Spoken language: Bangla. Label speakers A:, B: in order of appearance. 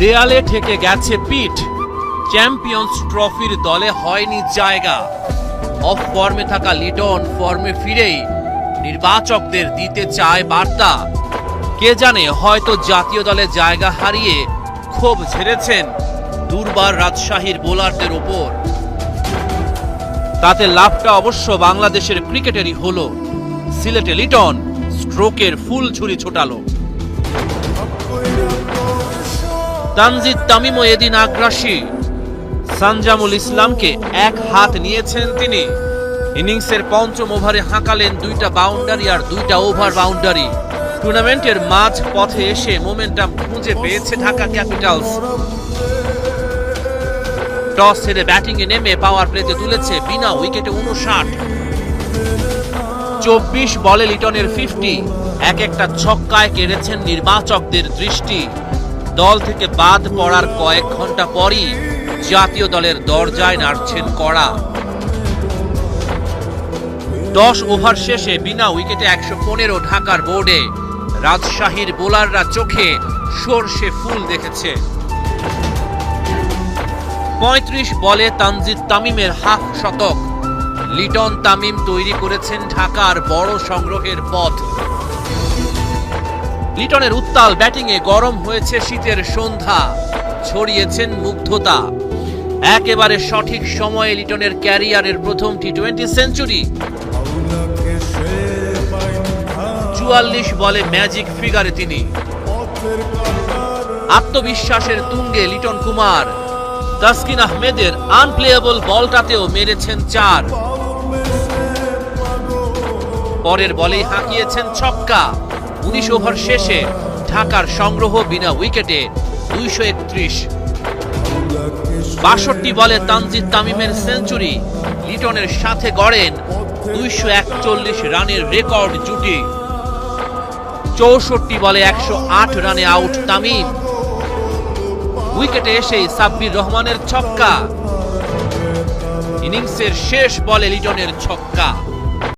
A: দেয়ালে ঠেকে গেছে পিঠ, চ্যাম্পিয়ন্স ট্রফির দলে হয়নি জায়গা। অফ ফর্মে থাকা লিটন ফর্মে ফিরেই নির্বাচকদের দিতে চায় বার্তা। কে জানে, হয়তো জাতীয় দলে জায়গা হারিয়ে ক্ষোভ ঝেড়েছেন দুর্বার রাজশাহীর বোলারদের ওপর। তাতে লাভটা অবশ্য বাংলাদেশের ক্রিকেটেরই হলো। সিলেটে লিটন স্ট্রোকের ফুল ঝুরি ছোটালো। তানজিদ তামিমও এদিন আগ্রাসী। সানজামুল ইসলামকে এক হাত নিয়েছেন তিনি। ইনিংসের পঞ্চম ওভারে হাঁকালেন 2টা বাউন্ডারি আর 2টা ওভার বাউন্ডারি। টুর্নামেন্টের মাঝ পথে এসে মোমেন্টাম খুঁজে পেয়েছে ঢাকা ক্যাপিটালস। টস হেরে ব্যাটিংয়ে নেমে পাওয়ার প্লেতে তুলেছে বিনা উইকেটে 59। 24 বলে লিটনের 50, এক একটা ছক্কায় কেড়েছেন নির্বাচকদের দৃষ্টি। দল থেকে বাদ পড়ার কয়েক ঘন্টা পরই জাতীয় দলের দরজায় নাড়ছেন কড়া। 10 ওভার শেষে বিনা উইকেটে 115 ঢাকার বোর্ডে। রাজশাহীর বোলাররা চোখে সরষে ফুল দেখেছে। 35 বলে তানজিদ তামিমের হাফ শতক। লিটন তামিম তৈরি করেছেন ঢাকার বড় সংগ্রহের পথ। লিটনের উত্তাল ব্যাটিংয়ে গরম হয়েছে শীতের সন্ধ্যা, ছড়িয়েছেন মুগ্ধতা। একেবারে সঠিক সময়ে লিটনের ক্যারিয়ারের প্রথম টি-20 সেঞ্চুরি। 44 বলে ম্যাজিক ফিগারে তিনি। আত্মবিশ্বাসের তুঙ্গে লিটন কুমার। তাসকিন আহমেদের আনপ্লেয়েবল বলটাতেও মেরেছেন 4। পরের বলেই হাঁকিয়েছেন ছক্কা। 19 ওভার শেষে ঢাকার সংগ্রহ বিনা উইকেটে 231। 62 বলে তানজিদ তামিমের সেঞ্চুরি। লিটনের সাথে গড়েন 241 রানের রেকর্ড জুটি। 64 বলে 108 রানে আউট তামিম। উইকেটে এসেই সাব্বির রহমানের ছক্কা। ইনিংসের শেষ বলে লিটনের ছক্কা।